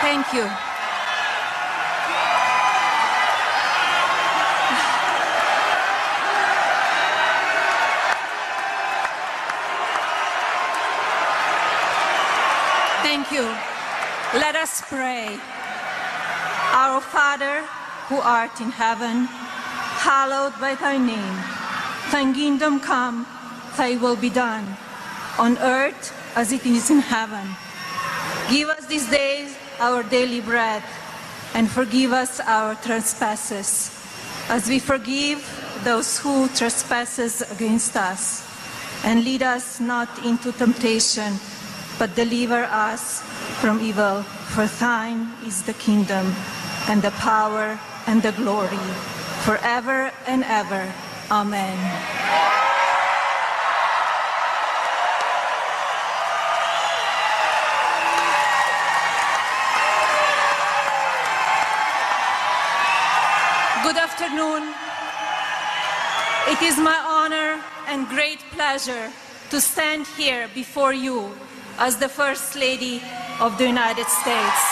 Thank you. Thank you. Let us pray. Our Father, who art in heaven, hallowed be thy name. Thy kingdom come, thy will be done, on earth as it is in heaven. Give us this day our daily bread, and forgive us our trespasses, as we forgive those who trespass against us. And lead us not into temptation, but deliver us from evil. For thine is the kingdom, and the power, and the glory, forever and ever. Amen. Good afternoon. It is my honor and great pleasure to stand here before you as the First Lady of the United States.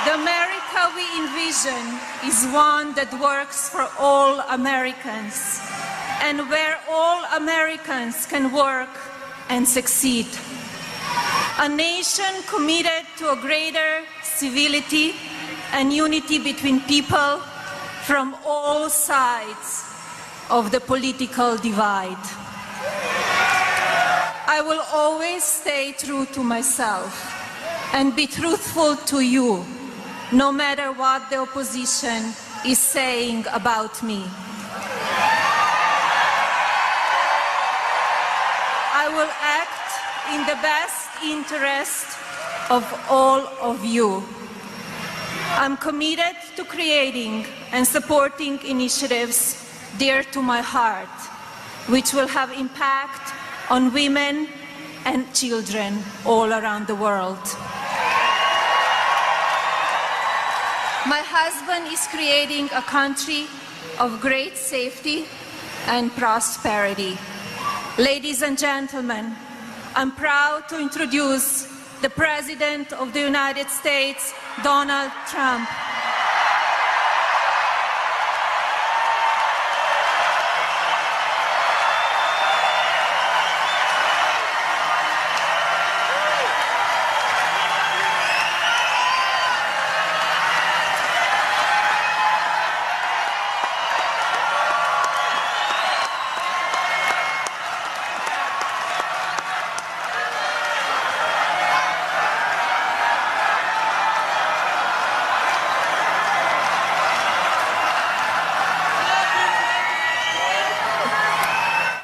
The America we envision is one that works for all Americans, and where all Americans can work and succeed. A nation committed to a greater civility and unity between people from all sides of the political divide. I will always stay true to myself and be truthful to you, no matter what the opposition is saying about me. I will act in the best interest of all of you. I'm committed to creating and supporting initiatives dear to my heart, which will have impact on women and children all around the world. My husband is creating a country of great safety and prosperity. Ladies and gentlemen, I'm proud to introduce the President of the United States, Donald Trump.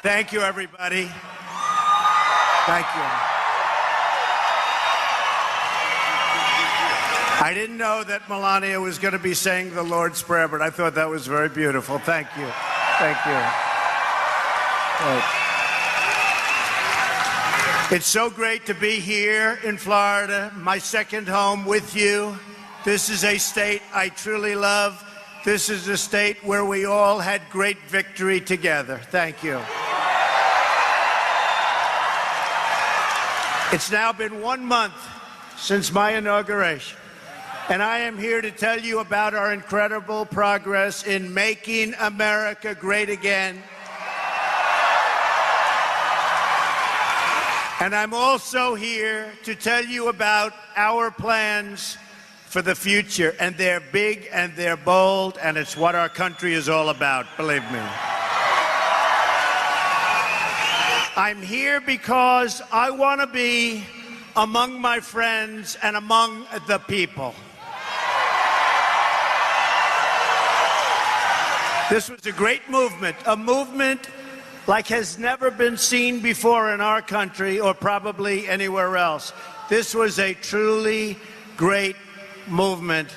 Thank you, everybody. Thank you. I didn't know that Melania was going to be saying the Lord's Prayer, but I thought that was very beautiful. Thank you. Thank you. It's so great to be here in Florida, my second home with you. This is a state I truly love. This is a state where we all had great victory together. Thank you. It's now been 1 month since my inauguration, and I am here to tell you about our incredible progress in making America great again. And I'm also here to tell you about our plans for the future, and they're big and they're bold, and it's what our country is all about, believe me. I'm here because I want to be among my friends and among the people. This was a great movement, a movement like has never been seen before in our country or probably anywhere else. This was a truly great movement,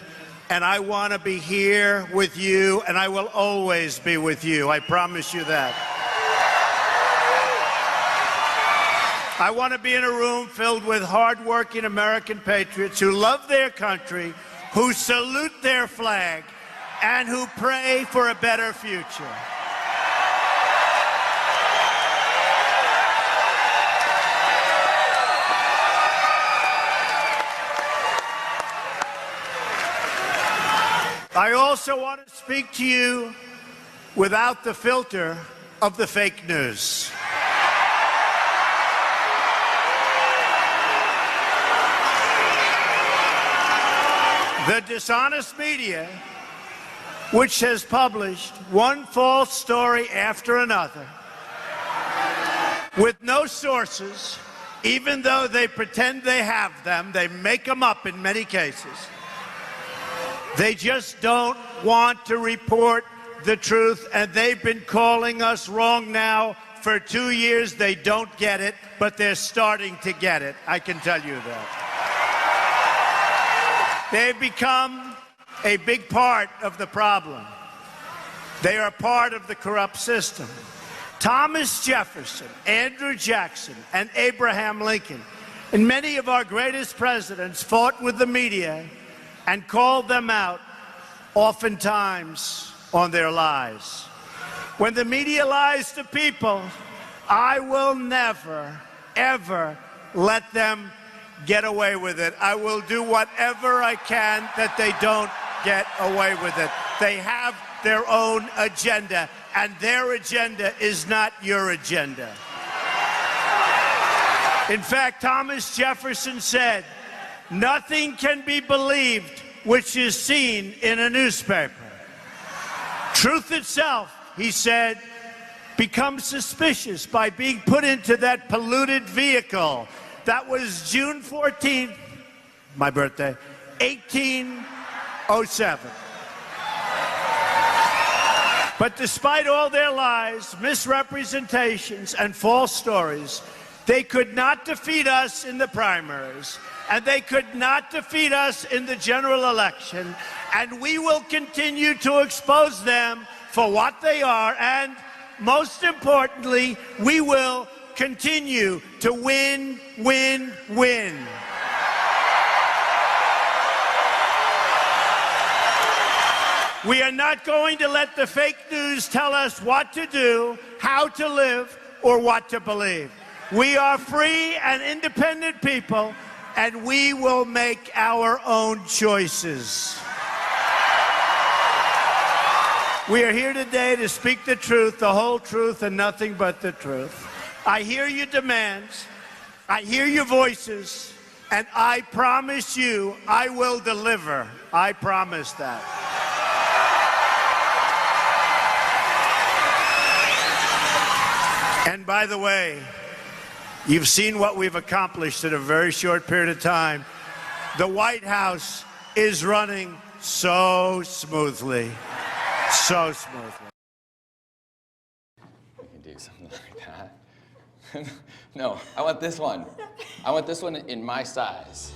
and I want to be here with you, and I will always be with you. I promise you that. I want to be in a room filled with hardworking American patriots who love their country, who salute their flag, and who pray for a better future. I also want to speak to you without the filter of the fake news. The dishonest media, which has published one false story after another, with no sources, even though they pretend they have them, they make them up in many cases. They just don't want to report the truth, and they've been calling us wrong now for 2 years. They don't get it, but they're starting to get it. I can tell you that. They've become a big part of the problem. They are part of the corrupt system. Thomas Jefferson, Andrew Jackson, and Abraham Lincoln, and many of our greatest presidents fought with the media and called them out, oftentimes on their lies. When the media lies to people, I will never, ever let them get away with it. I will do whatever I can that they don't get away with it. They have their own agenda, and their agenda is not your agenda. In fact, Thomas Jefferson said, "Nothing can be believed which is seen in a newspaper. Truth itself," he said, "becomes suspicious by being put into that polluted vehicle." That was June 14th, my birthday, 1807. But despite all their lies, misrepresentations, and false stories, they could not defeat us in the primaries, and they could not defeat us in the general election, and we will continue to expose them for what they are, and most importantly, we will continue to win, win, win. We are not going to let the fake news tell us what to do, how to live, or what to believe. We are free and independent people, and we will make our own choices. We are here today to speak the truth, the whole truth, and nothing but the truth. I hear your demands, I hear your voices, and I promise you I will deliver. I promise that. And by the way, you've seen what we've accomplished in a very short period of time. The White House is running so smoothly. So smoothly. We can do something like that. No, I want this one. I want this one in my size.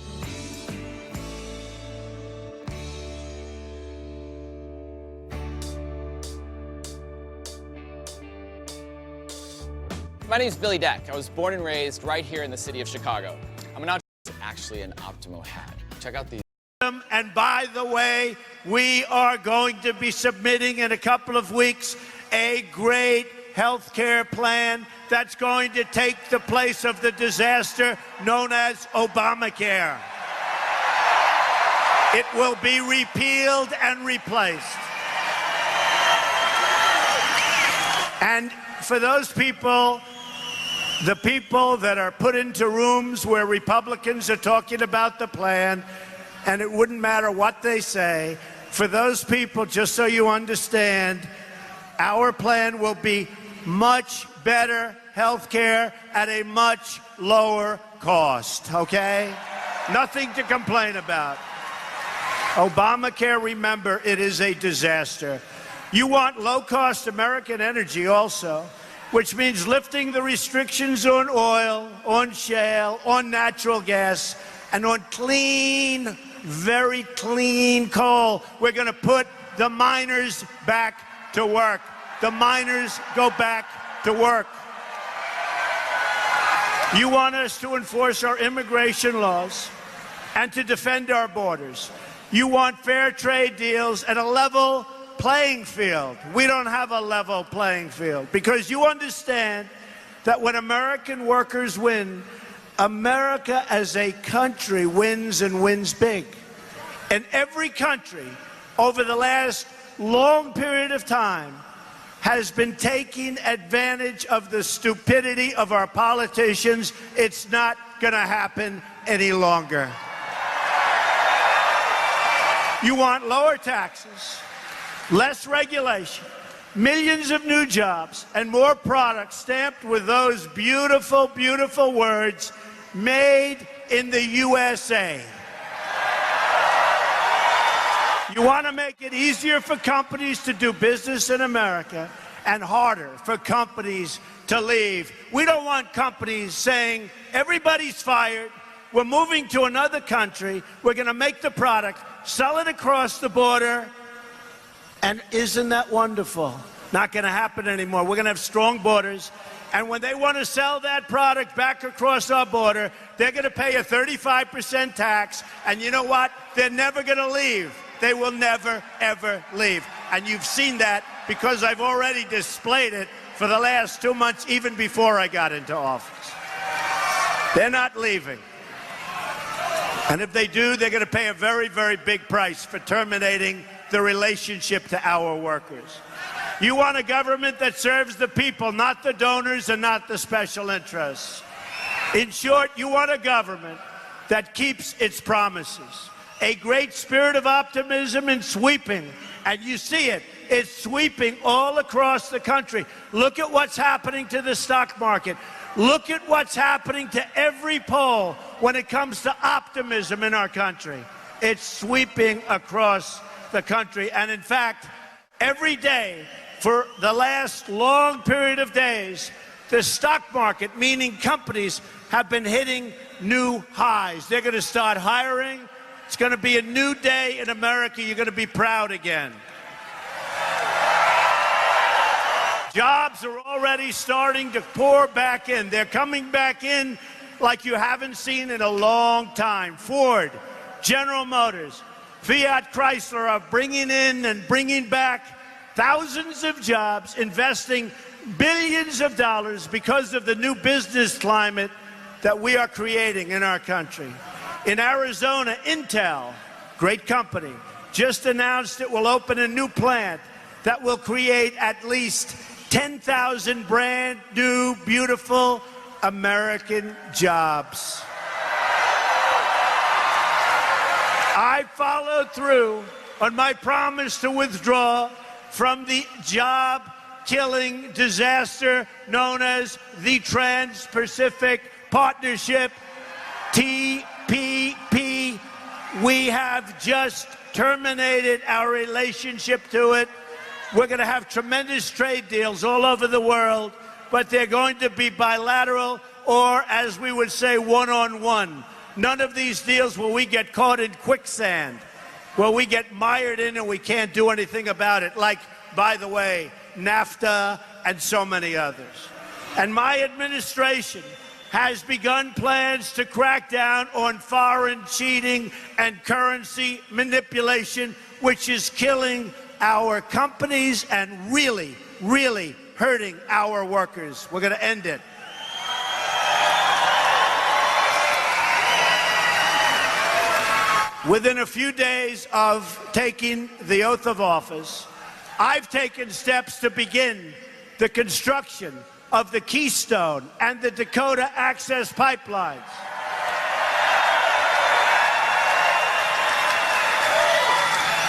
My name is Billy Deck. I was born and raised right here in the city of Chicago. I'm an actually an Optimo hat. Check out these. And by the way, we are going to be submitting in a couple of weeks a great health care plan that's going to take the place of the disaster known as Obamacare. It will be repealed and replaced. And for those people, the people that are put into rooms where Republicans are talking about the plan, and it wouldn't matter what they say, for those people, just so you understand, our plan will be much better health care at a much lower cost, okay? Nothing to complain about. Obamacare, remember, it is a disaster. You want low-cost American energy also, which means lifting the restrictions on oil, on shale, on natural gas, and on clean, very clean coal. We're going to put the miners back to work. The miners go back to work. You want us to enforce our immigration laws and to defend our borders. You want fair trade deals and a level playing field. We don't have a level playing field because you understand that when American workers win, America as a country wins and wins big. In every country, over the last long period of time has been taking advantage of the stupidity of our politicians. It's not going to happen any longer. You want lower taxes, less regulation, millions of new jobs, and more products stamped with those beautiful, beautiful words, made in the USA. You want to make it easier for companies to do business in America and harder for companies to leave. We don't want companies saying, everybody's fired, we're moving to another country, we're going to make the product, sell it across the border, and isn't that wonderful? Not going to happen anymore. We're going to have strong borders, and when they want to sell that product back across our border, they're going to pay a 35% tax, and you know what? They're never going to leave. They will never, ever leave. And you've seen that because I've already displayed it for the last 2 months, even before I got into office. They're not leaving. And if they do, they're going to pay a very, very big price for terminating the relationship to our workers. You want a government that serves the people, not the donors and not the special interests. In short, you want a government that keeps its promises. A great spirit of optimism and sweeping, and you see it. It's sweeping all across the country. Look at what's happening to the stock market. Look at what's happening to every poll when it comes to optimism in our country. It's sweeping across the country. And in fact, every day for the last long period of days, the stock market, meaning companies, have been hitting new highs. They're going to start hiring. It's going to be a new day in America. You're going to be proud again. Jobs are already starting to pour back in. They're coming back in like you haven't seen in a long time. Ford, General Motors, Fiat Chrysler are bringing in and bringing back thousands of jobs, investing billions of dollars because of the new business climate that we are creating in our country. In Arizona, Intel, great company, just announced it will open a new plant that will create at least 10,000 brand new, beautiful American jobs. I followed through on my promise to withdraw from the job-killing disaster known as the Trans-Pacific Partnership, TPP. We have just terminated our relationship to it. We're going to have tremendous trade deals all over the world, but they're going to be bilateral or, as we would say, one-on-one. None of these deals will we get caught in quicksand, where we get mired in and we can't do anything about it, like, by the way, NAFTA and so many others. And my administration has begun plans to crack down on foreign cheating and currency manipulation, which is killing our companies and really, really hurting our workers. We're going to end it. Within a few days of taking the oath of office, I've taken steps to begin the construction of the Keystone and the Dakota Access pipelines.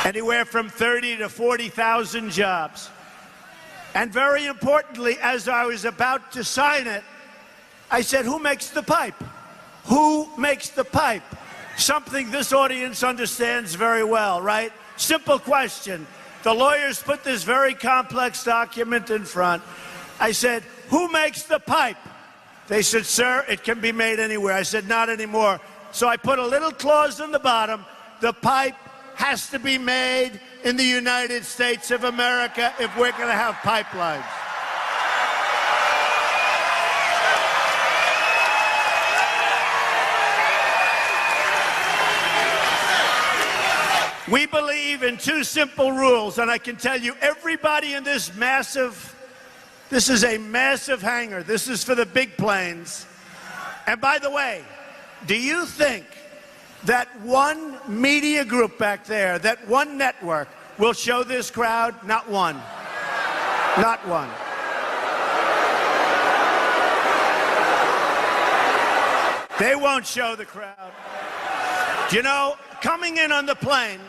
Anywhere from 30 to 40,000 jobs. And very importantly, as I was about to sign it, I said, who makes the pipe? Who makes the pipe? Something this audience understands very well, right? Simple question. The lawyers put this very complex document in front. I said, who makes the pipe? They said, sir, it can be made anywhere. I said, not anymore. So I put a little clause on the bottom. The pipe has to be made in the United States of America if we're going to have pipelines. We believe in two simple rules, and I can tell you everybody in this is a massive hangar. This is for the big planes. And by the way, do you think that one media group back there, that one network, will show this crowd? Not one. Not one. They won't show the crowd. You know, coming in on the plane,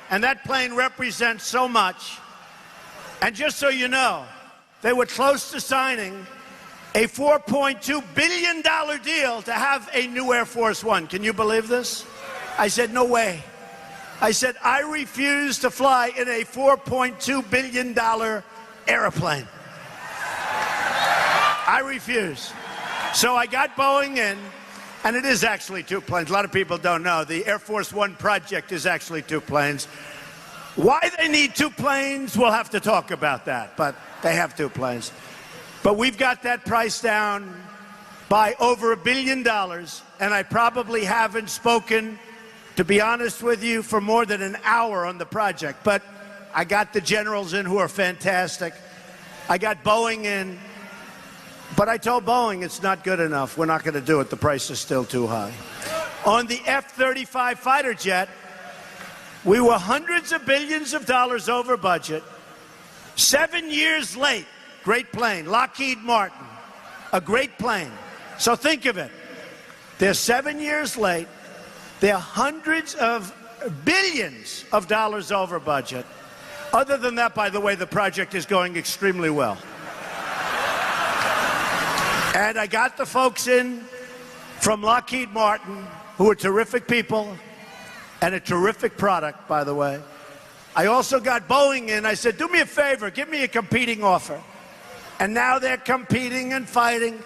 and that plane represents so much, and just so you know, they were close to signing a $4.2 billion deal to have a new Air Force One. Can you believe this? I said, no way. I said, I refuse to fly in a $4.2 billion airplane. I refuse. So I got Boeing in, and it is actually two planes. A lot of people don't know. The Air Force One project is actually two planes. Why they need two planes, we'll have to talk about that, but they have two planes. But we've got that price down by over $1 billion, and I probably haven't spoken, to be honest with you, for more than an hour on the project. But I got the generals in who are fantastic. I got Boeing in. But I told Boeing it's not good enough. We're not going to do it. The price is still too high. On the F-35 fighter jet, we were hundreds of billions of dollars over budget. 7 years late. Great plane. Lockheed Martin. A great plane. So think of it. They're 7 years late. They're hundreds of billions of dollars over budget. Other than that, by the way, the project is going extremely well. And I got the folks in from Lockheed Martin, who are terrific people and a terrific product, by the way. I also got Boeing in. I said, do me a favor, give me a competing offer. And now they're competing and fighting,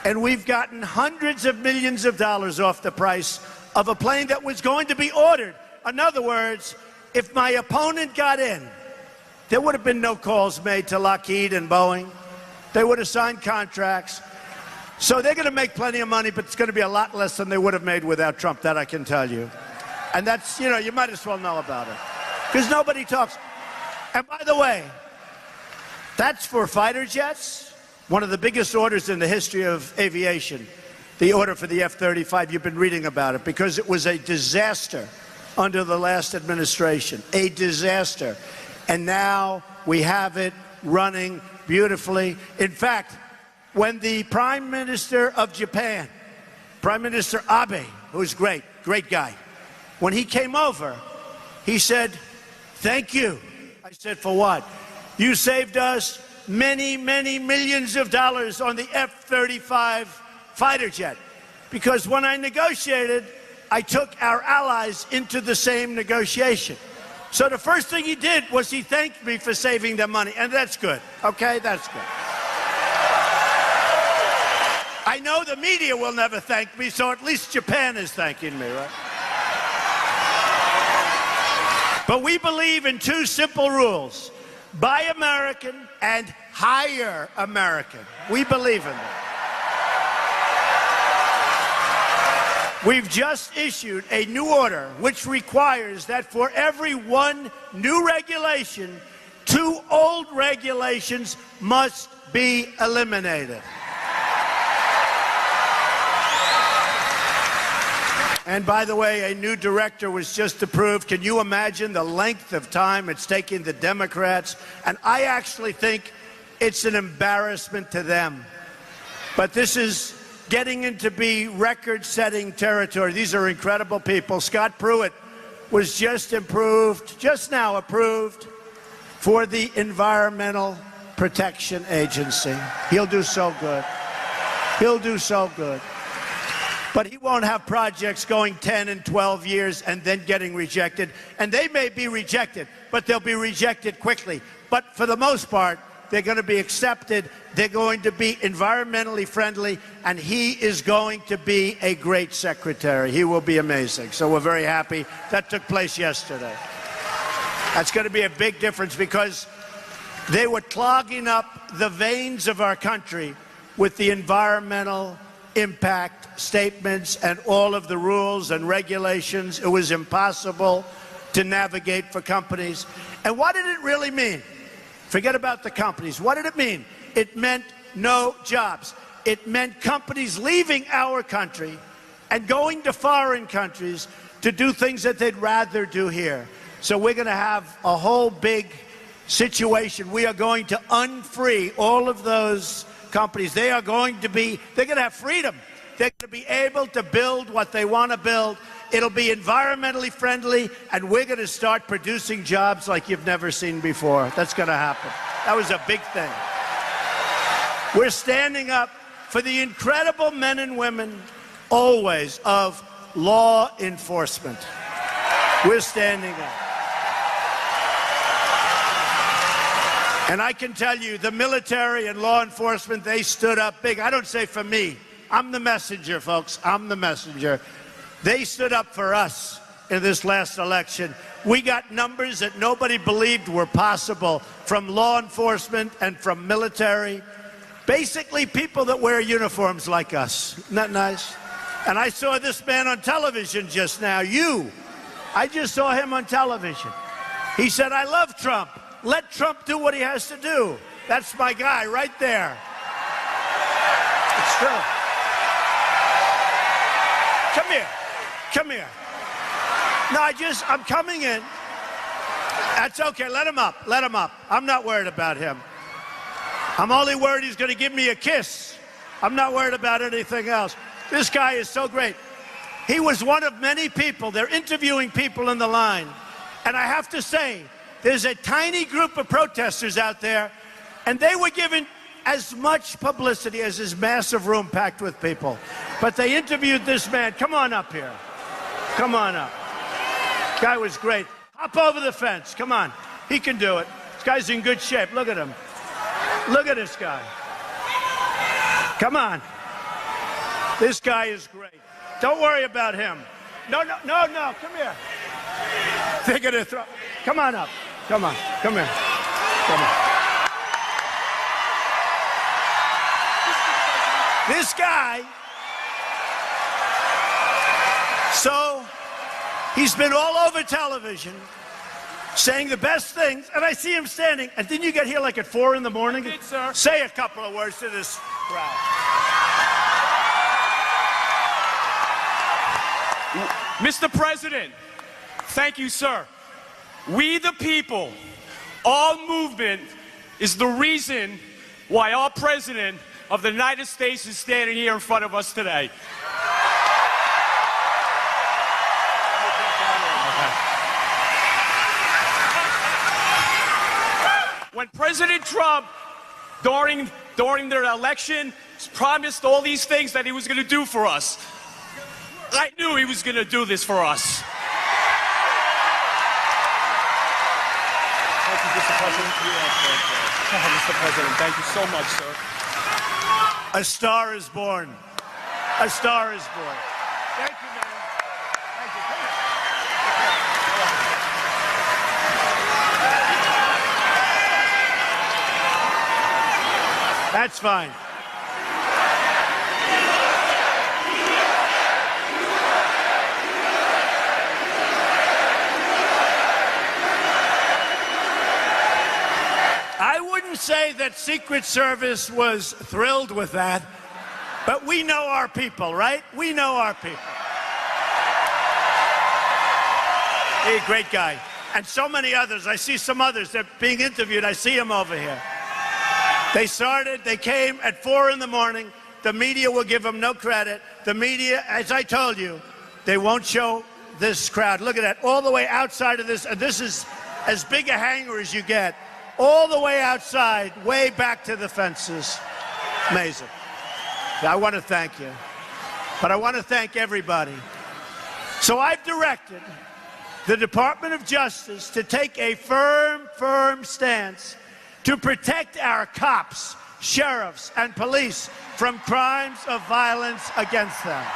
and we've gotten hundreds of millions of dollars off the price of a plane that was going to be ordered. In other words, if my opponent got in, there would have been no calls made to Lockheed and Boeing. They would have signed contracts. So they're going to make plenty of money, but it's going to be a lot less than they would have made without Trump, that I can tell you. And that's, you know, you might as well know about it, because nobody talks. And by the way, that's for fighter jets, one of the biggest orders in the history of aviation, the order for the F-35. You've been reading about it, because it was a disaster under the last administration, a disaster. And now we have it running beautifully. In fact, when the Prime Minister of Japan, Prime Minister Abe, who's great guy, when he came over, he said, thank you. I said, for what? You saved us many, many millions of dollars on the F-35 fighter jet. Because when I negotiated, I took our allies into the same negotiation. So the first thing he did was he thanked me for saving them money. And that's good, okay? That's good. I know the media will never thank me, so at least Japan is thanking me, right? But we believe in two simple rules: buy American and hire American. We believe in that. We've just issued a new order which requires that for every one new regulation, 2 old regulations must be eliminated. And by the way, a new director was just approved. Can you imagine the length of time it's taking the Democrats? And I actually think it's an embarrassment to them. But this is getting into be record-setting territory. These are incredible people. Scott Pruitt was just now approved for the Environmental Protection Agency. He'll do so good. He'll do so good. But he won't have projects going 10 and 12 years and then getting rejected. And they may be rejected, but they'll be rejected quickly. But for the most part, they're going to be accepted. They're going to be environmentally friendly, and he is going to be a great secretary. He will be amazing. So we're very happy. That took place yesterday. That's going to be a big difference, because they were clogging up the veins of our country with the environmental impact statements and all of the rules and regulations. It was impossible to navigate for companies. And what did it really mean? Forget about the companies. What did it mean? It meant no jobs. It meant companies leaving our country and going to foreign countries to do things that they'd rather do here. So we're going to have a whole big situation. We are going to unfree all of those companies. They're going to have freedom. They're going to be able to build what they want to build. It'll be environmentally friendly, and we're going to start producing jobs like you've never seen before. That's going to happen. That was a big thing. We're standing up for the incredible men and women, always, of law enforcement. We're standing up. And I can tell you, the military and law enforcement, they stood up big. I don't say for me. I'm the messenger, folks. I'm the messenger. They stood up for us in this last election. We got numbers that nobody believed were possible from law enforcement and from military. Basically, people that wear uniforms like us. Isn't that nice? And I saw this man on television just now. I just saw him on television. He said, I love Trump. Let Trump do what he has to do. That's my guy right there. It's true. Come here. Come here. No, I'm coming in. That's okay. Let him up. Let him up. I'm not worried about him. I'm only worried he's going to give me a kiss. I'm not worried about anything else. This guy is so great. He was one of many people. They're interviewing people in the line. And I have to say, there's a tiny group of protesters out there, and they were given as much publicity as this massive room packed with people. But they interviewed this man. Come on up here. Come on up. Guy was great. Hop over the fence. Come on. He can do it. This guy's in good shape. Look at him. Look at this guy. Come on. This guy is great. Don't worry about him. No. Come here. They're going to throw. Come on up. Come on. Come here. Come on. This guy, so he's been all over television saying the best things, and I see him standing. And didn't you get here like at 4 in the morning? I did, sir. Say a couple of words to this crowd. Mr. President, thank you, sir. We the people, our movement is the reason why our president of the United States is standing here in front of us today. When President Trump, during their election, promised all these things that he was going to do for us, I knew he was going to do this for us. Thank you, Mr. President. Mr. President, thank you so much, sir. A star is born. A star is born. Thank you, man. Thank you. Come here. That's fine. I wouldn't say that Secret Service was thrilled with that, but we know our people, right? We know our people. Hey, great guy. And so many others. I see some others. They're being interviewed. I see them over here. They came at 4 in the morning. The media will give them no credit. The media, as I told you, they won't show this crowd. Look at that, all the way outside of this, and this is as big a hangar as you get. All the way outside, way back to the fences. Amazing. I want to thank you. But I want to thank everybody. So I've directed the Department of Justice to take a firm stance to protect our cops, sheriffs, and police from crimes of violence against them.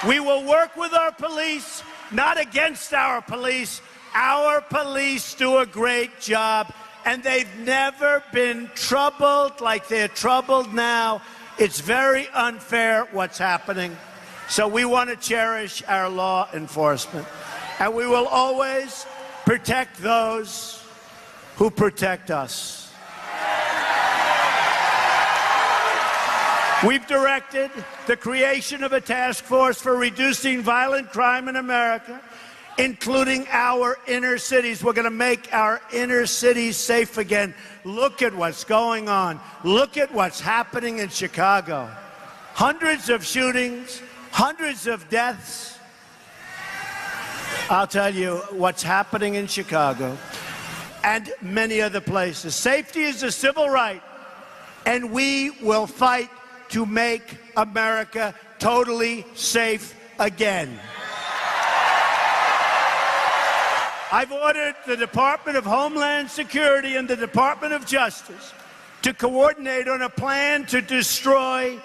We will work with our police, not against our police. Our police do a great job, and they've never been troubled like they're troubled now. It's very unfair what's happening. So we want to cherish our law enforcement, and we will always protect those who protect us. We've directed the creation of a task force for reducing violent crime in America, including our inner cities. We're going to make our inner cities safe again. Look at what's going on. Look at what's happening in Chicago. Hundreds of shootings, hundreds of deaths. I'll tell you what's happening in Chicago and many other places. Safety is a civil right, and we will fight to make America totally safe again. I've ordered the Department of Homeland Security and the Department of Justice to coordinate on a plan to destroy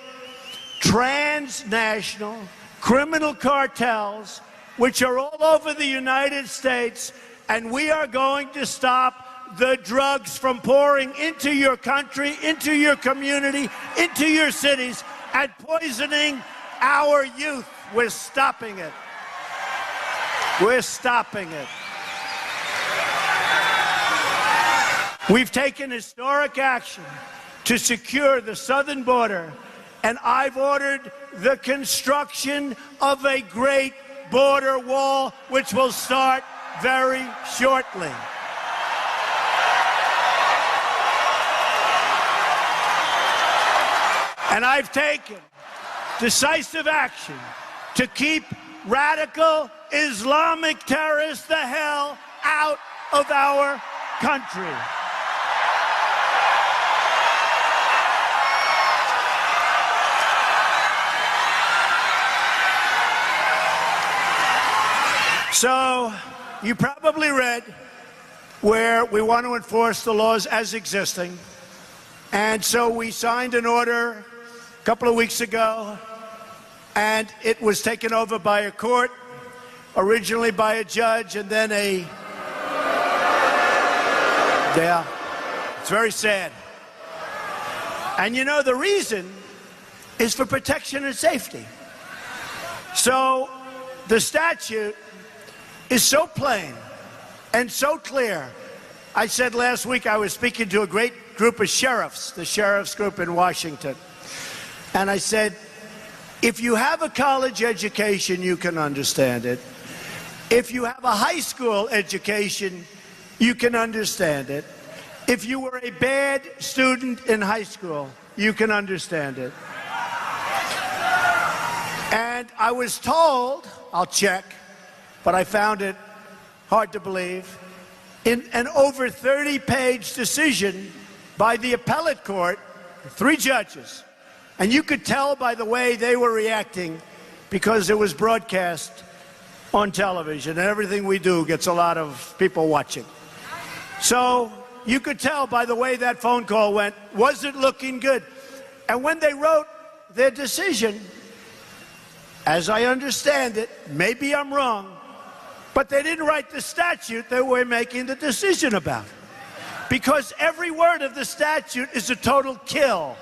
transnational criminal cartels which are all over the United States, and we are going to stop the drugs from pouring into your country, into your community, into your cities, and poisoning our youth. We're stopping it. We're stopping it. We've taken historic action to secure the southern border, and I've ordered the construction of a great border wall, which will start very shortly. And I've taken decisive action to keep radical Islamic terrorists the hell out of our country. So, you probably read where we want to enforce the laws as existing. And so we signed an order a couple of weeks ago, and it was taken over by a court, originally by a judge, and then yeah, it's very sad. And you know, the reason is for protection and safety. So the statute is so plain and so clear. I said last week I was speaking to a great group of sheriffs, the sheriffs group in Washington. And I said, if you have a college education, you can understand it. If you have a high school education, you can understand it. If you were a bad student in high school, you can understand it. And I was told, I'll check, but I found it hard to believe, in an over 30-page decision by the appellate court, 3 judges. And you could tell by the way they were reacting because it was broadcast on television, and everything we do gets a lot of people watching. So you could tell by the way that phone call went, wasn't looking good. And when they wrote their decision, as I understand it, maybe I'm wrong, but they didn't write the statute that we're making the decision about. Because every word of the statute is a total kill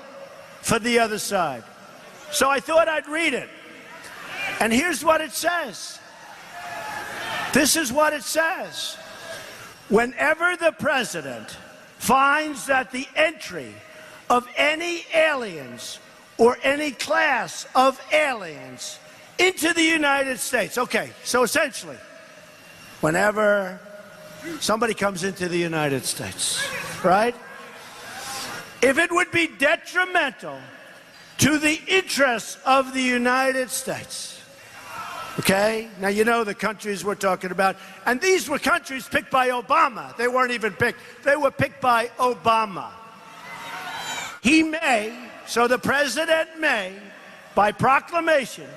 for the other side. So I thought I'd read it. And here's what it says. This is what it says. Whenever the president finds that the entry of any aliens or any class of aliens into the United States, okay, so essentially, whenever somebody comes into the United States, right? If it would be detrimental to the interests of the United States, okay? Now, you know the countries we're talking about. And these were countries picked by Obama. They weren't even picked. They were picked by Obama. He may, so the president may, by proclamation,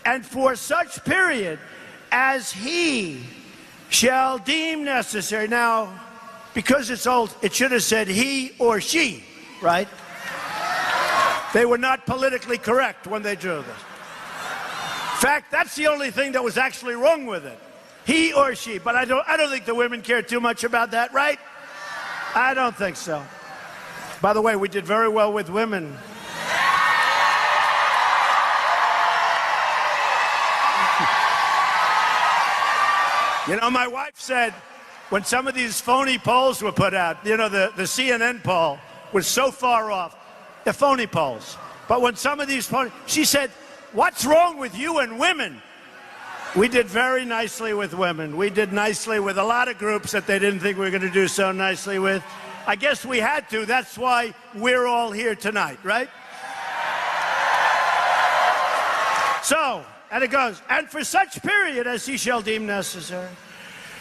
and for such period as he shall deem necessary. Now, because it's old, it should have said he or she, right? They were not politically correct when they drew this. In fact, that's the only thing that was actually wrong with it. He or she. But I don't think the women care too much about that, right? I don't think so. By the way, we did very well with women. You know, my wife said when some of these phony polls were put out, you know, the CNN poll was so far off. They're phony polls. But when some of these, she said, what's wrong with you and women? We did very nicely with women. We did nicely with a lot of groups that they didn't think we were going to do so nicely with. I guess we had to. That's why we're all here tonight, right? So, and it goes, and for such period as he shall deem necessary,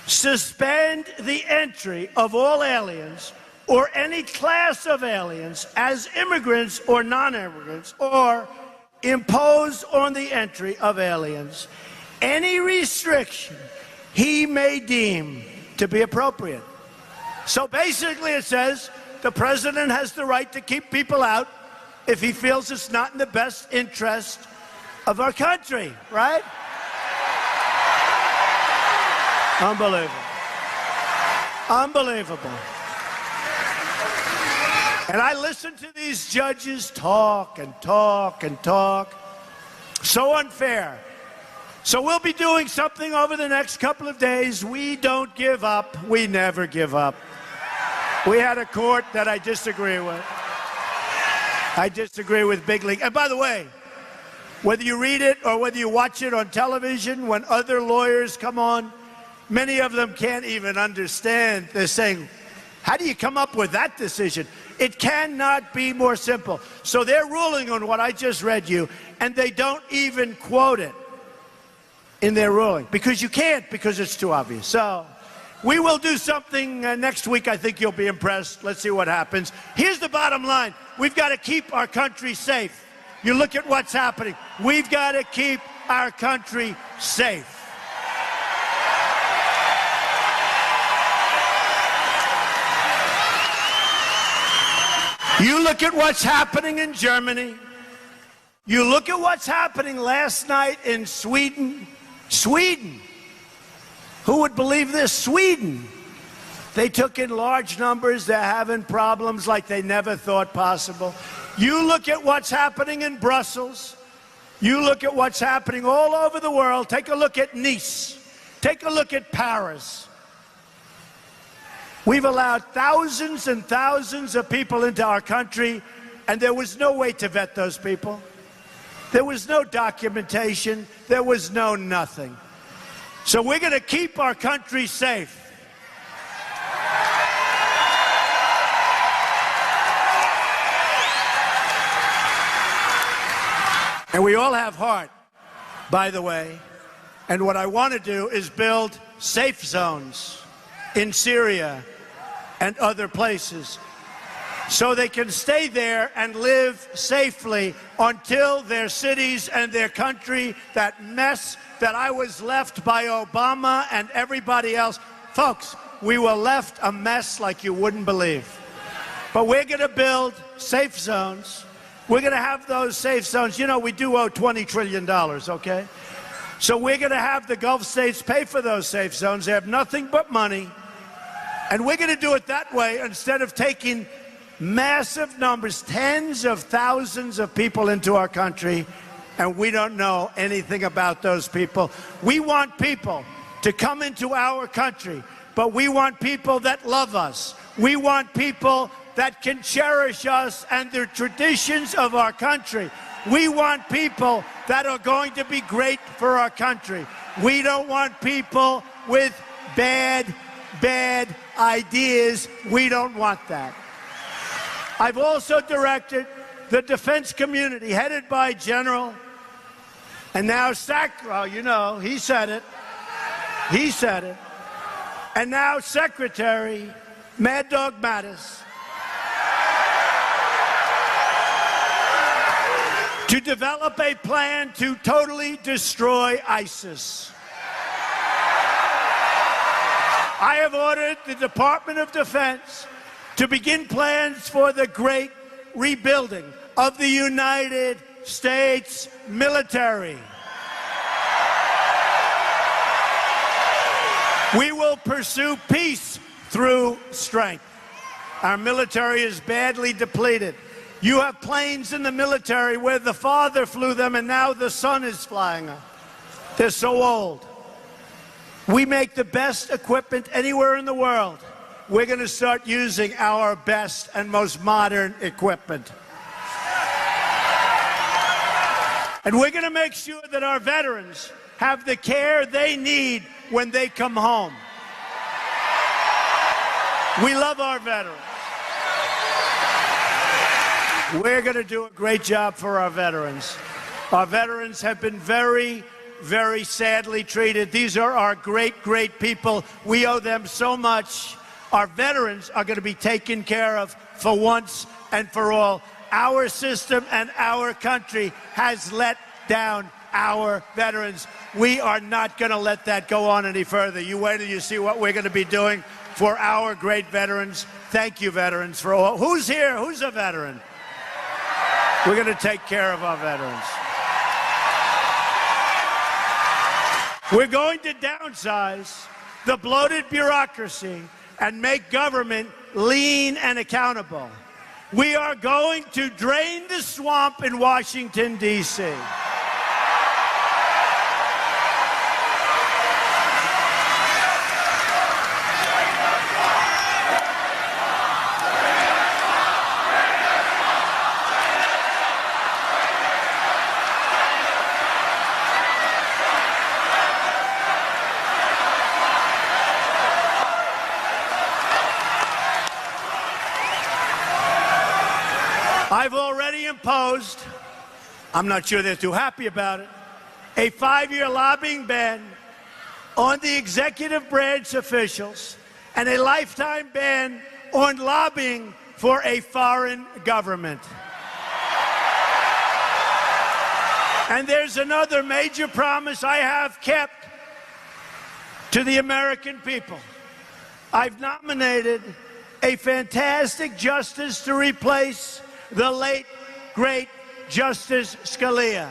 suspend the entry of all aliens or any class of aliens as immigrants or non-immigrants, or impose on the entry of aliens any restriction he may deem to be appropriate. So basically it says the president has the right to keep people out if he feels it's not in the best interest of our country, right? Unbelievable. Unbelievable. And I listen to these judges talk and talk and talk. So unfair. So we'll be doing something over the next couple of days. We don't give up. We never give up. We had a court that I disagree with. I disagree with Big League. And by the way, whether you read it or whether you watch it on television, when other lawyers come on, many of them can't even understand. They're saying, how do you come up with that decision? It cannot be more simple. So they're ruling on what I just read you, and they don't even quote it in their ruling, because you can't, because it's too obvious. So we will do something next week. I think you'll be impressed. Let's see what happens. Here's the bottom line. We've got to keep our country safe. You look at what's happening. We've got to keep our country safe. You look at what's happening in Germany. You look at what's happening last night in Sweden. Sweden. Who would believe this? Sweden. They took in large numbers. They're having problems like they never thought possible. You look at what's happening in Brussels. You look at what's happening all over the world. Take a look at Nice. Take a look at Paris. We've allowed thousands and thousands of people into our country, and there was no way to vet those people. There was no documentation. There was no nothing. So we're going to keep our country safe. And we all have heart, by the way. And what I want to do is build safe zones in Syria and other places, so they can stay there and live safely until their cities and their country, that mess that I was left by Obama and everybody else. Folks, we were left a mess like you wouldn't believe. But we're going to build safe zones. We're going to have those safe zones. You know, we do owe $20 trillion, okay? So we're going to have the Gulf states pay for those safe zones. They have nothing but money. And we're going to do it that way instead of taking massive numbers, tens of thousands of people into our country, and we don't know anything about those people. We want people to come into our country, but we want people that love us. We want people that can cherish us and the traditions of our country. We want people that are going to be great for our country. We don't want people with bad ideas. We don't want that. I've also directed the defense community, headed by General, and now you know, he said it. He said it. And now Secretary Mad Dog Mattis, to develop a plan to totally destroy ISIS. I have ordered the Department of Defense to begin plans for the great rebuilding of the United States military. We will pursue peace through strength. Our military is badly depleted. You have planes in the military where the father flew them and now the son is flying them. They're so old. We make the best equipment anywhere in the world. We're going to start using our best and most modern equipment. And we're going to make sure that our veterans have the care they need when they come home. We love our veterans. We're going to do a great job for our veterans. Our veterans have been very, very sadly treated. These are our great, great people. We owe them so much. Our veterans are going to be taken care of for once and for all. Our system and our country has let down our veterans. We are not going to let that go on any further. You wait till you see what we're going to be doing for our great veterans. Thank you, veterans, for all. Who's here? Who's a veteran? We're going to take care of our veterans. We're going to downsize the bloated bureaucracy and make government lean and accountable. We are going to drain the swamp in Washington, D.C. I've already imposed, I'm not sure they're too happy about it, a 5-year lobbying ban on the executive branch officials and a lifetime ban on lobbying for a foreign government. And there's another major promise I have kept to the American people. I've nominated a fantastic justice to replace the late, great Justice Scalia.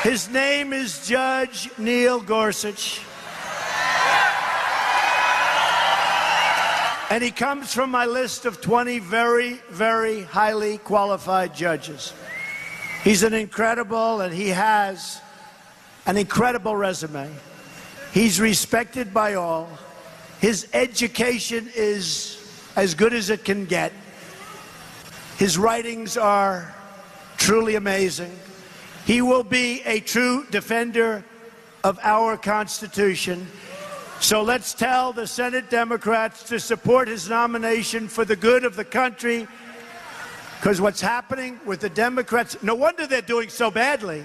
His name is Judge Neil Gorsuch. And he comes from my list of 20 very, very highly qualified judges. He's an incredible, and he has an incredible resume. He's respected by all. His education is as good as it can get. His writings are truly amazing. He will be a true defender of our Constitution. So let's tell the Senate Democrats to support his nomination for the good of the country, because what's happening with the Democrats, no wonder they're doing so badly.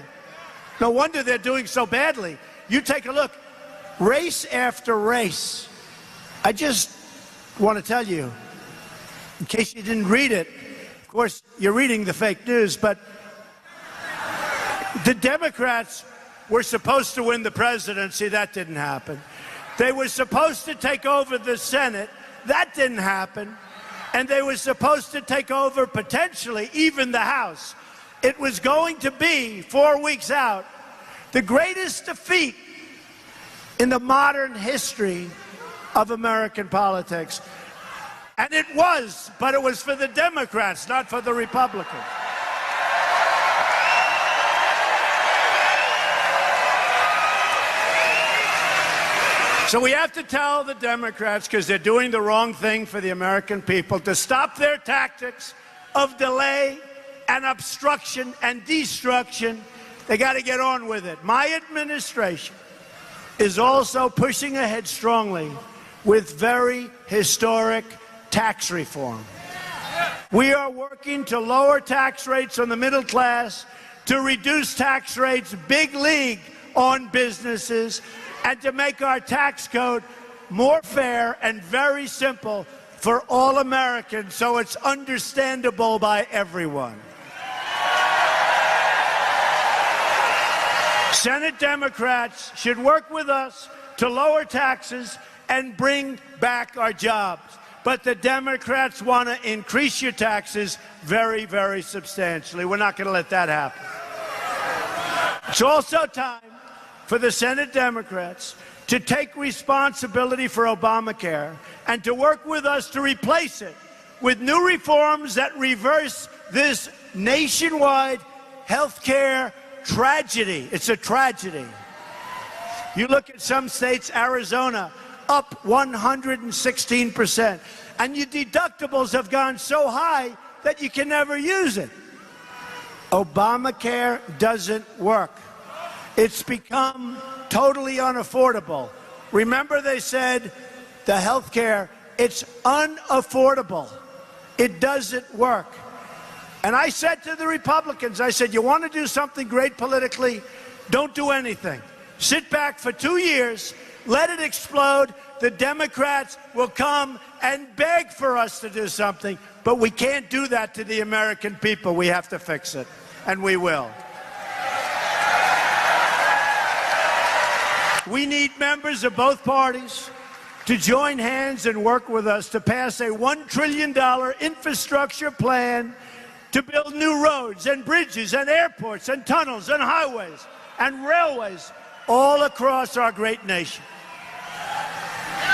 No wonder they're doing so badly. You take a look, race after race. I just want to tell you, in case you didn't read it, of course, you're reading the fake news, but the Democrats were supposed to win the presidency. That didn't happen. They were supposed to take over the Senate. That didn't happen. And they were supposed to take over, potentially, even the House. It was going to be, 4 weeks out, the greatest defeat in the modern history of American politics. And it was, but it was for the Democrats, not for the Republicans. So we have to tell the Democrats, because they're doing the wrong thing for the American people, to stop their tactics of delay and obstruction and destruction. They got to get on with it. My administration is also pushing ahead strongly with very historic tax reform. We are working to lower tax rates on the middle class, to reduce tax rates big league on businesses, and to make our tax code more fair and very simple for all Americans so it's understandable by everyone. Senate Democrats should work with us to lower taxes and bring back our jobs. But the Democrats want to increase your taxes very, very substantially. We're not going to let that happen. It's also time for the Senate Democrats to take responsibility for Obamacare and to work with us to replace it with new reforms that reverse this nationwide health care tragedy. It's a tragedy. You look at some states, Arizona, up 116%. And your deductibles have gone so high that you can never use it. Obamacare doesn't work. It's become totally unaffordable. Remember they said the health care, it's unaffordable. It doesn't work. And I said to the Republicans, I said, you want to do something great politically? Don't do anything. Sit back for 2 years, let it explode. The Democrats will come and beg for us to do something, but we can't do that to the American people. We have to fix it, and we will. We need members of both parties to join hands and work with us to pass a $1 trillion infrastructure plan to build new roads and bridges and airports and tunnels and highways and railways all across our great nation.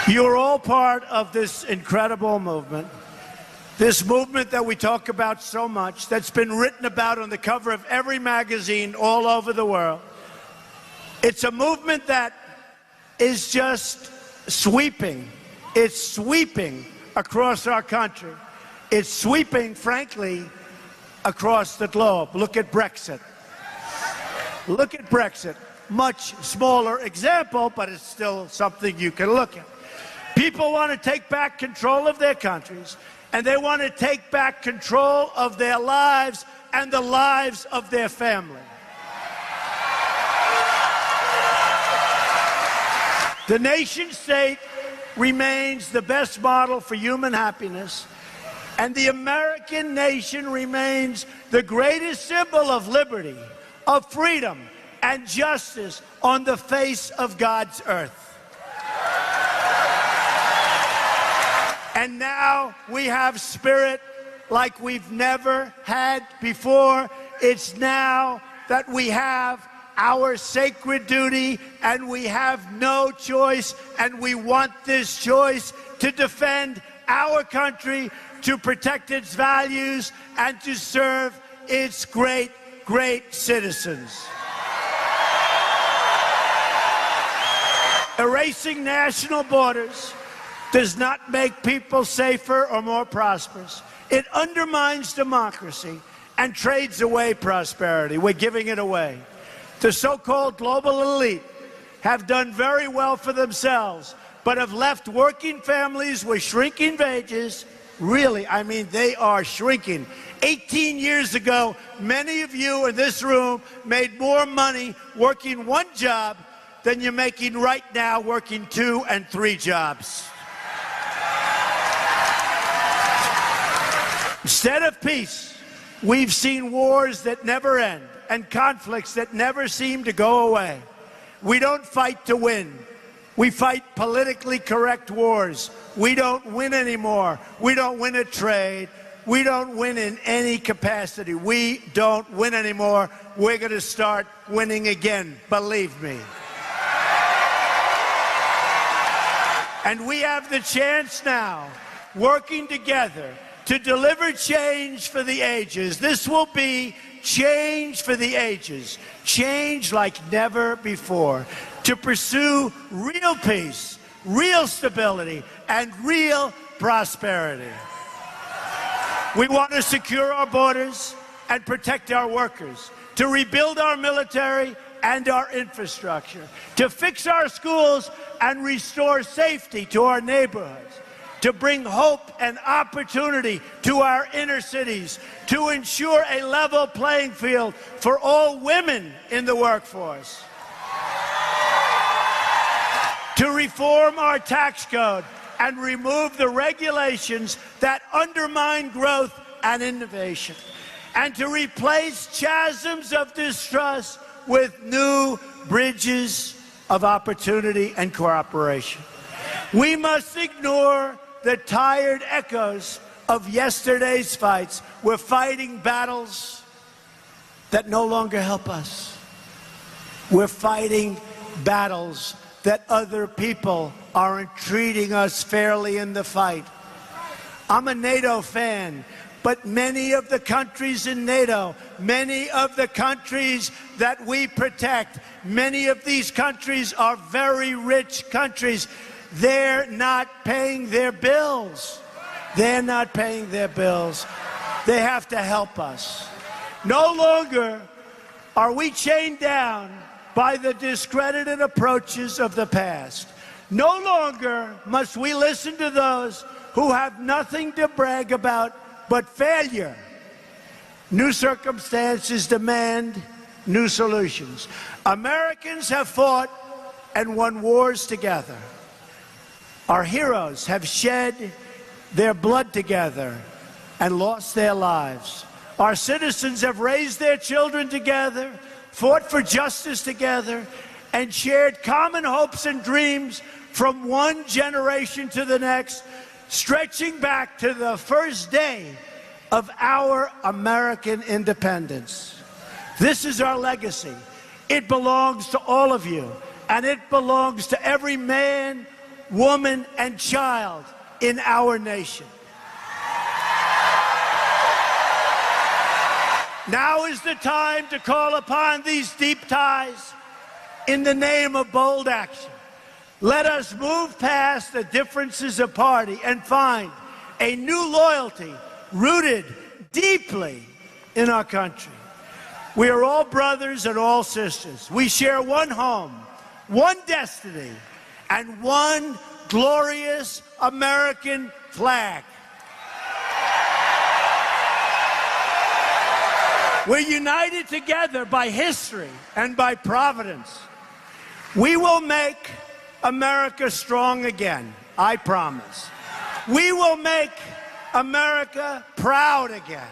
You're all part of this incredible movement, this movement that we talk about so much, that's been written about on the cover of every magazine all over the world. It's a movement that is just sweeping. It's sweeping across our country. It's sweeping, frankly, across the globe. Look at Brexit. Look at Brexit. Much smaller example, but it's still something you can look at. People want to take back control of their countries, and they want to take back control of their lives and the lives of their family. The nation state remains the best model for human happiness, and the American nation remains the greatest symbol of liberty, of freedom, and justice on the face of God's earth. And now we have spirit like we've never had before. It's now that we have our sacred duty, and we have no choice, and we want this choice to defend our country, to protect its values, and to serve its great, great citizens. Erasing national borders does not make people safer or more prosperous. It undermines democracy and trades away prosperity. We're giving it away. The so-called global elite have done very well for themselves, but have left working families with shrinking wages. Really, I mean, they are shrinking. 18 years ago, many of you in this room made more money working one job than you're making right now working 2 and 3 jobs. Instead of peace, we've seen wars that never end and conflicts that never seem to go away. We don't fight to win. We fight politically correct wars. We don't win anymore. We don't win at trade. We don't win in any capacity. We don't win anymore. We're going to start winning again, believe me. And we have the chance now, working together, to deliver change for the ages. This will be change for the ages, change like never before, to pursue real peace, real stability, and real prosperity. We want to secure our borders and protect our workers, to rebuild our military and our infrastructure, to fix our schools and restore safety to our neighborhoods, to bring hope and opportunity to our inner cities, to ensure a level playing field for all women in the workforce, to reform our tax code and remove the regulations that undermine growth and innovation, and to replace chasms of distrust with new bridges of opportunity and cooperation. We must ignore the tired echoes of yesterday's fights. We're fighting battles that no longer help us. We're fighting battles that other people aren't treating us fairly in the fight. I'm a NATO fan, but many of the countries in NATO, many of the countries that we protect, many of these countries are very rich countries. They're not paying their bills. They're not paying their bills. They have to help us. No longer are we chained down by the discredited approaches of the past. No longer must we listen to those who have nothing to brag about but failure. New circumstances demand new solutions. Americans have fought and won wars together. Our heroes have shed their blood together and lost their lives. Our citizens have raised their children together, fought for justice together, and shared common hopes and dreams from one generation to the next, stretching back to the first day of our American independence. This is our legacy. It belongs to all of you, and it belongs to every man, woman, and child in our nation. Now is the time to call upon these deep ties in the name of bold action. Let us move past the differences of party and find a new loyalty rooted deeply in our country. We are all brothers and all sisters. We share one home, one destiny, and one glorious American flag. We're united together by history and by providence. We will make America strong again, I promise. We will make America proud again.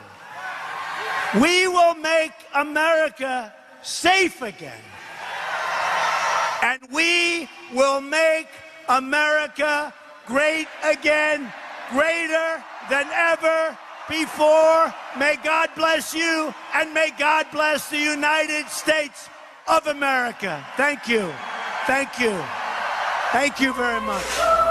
We will make America safe again. And we will make America great again, greater than ever before. May God bless you, and may God bless the United States of America. Thank you. Thank you. Thank you very much.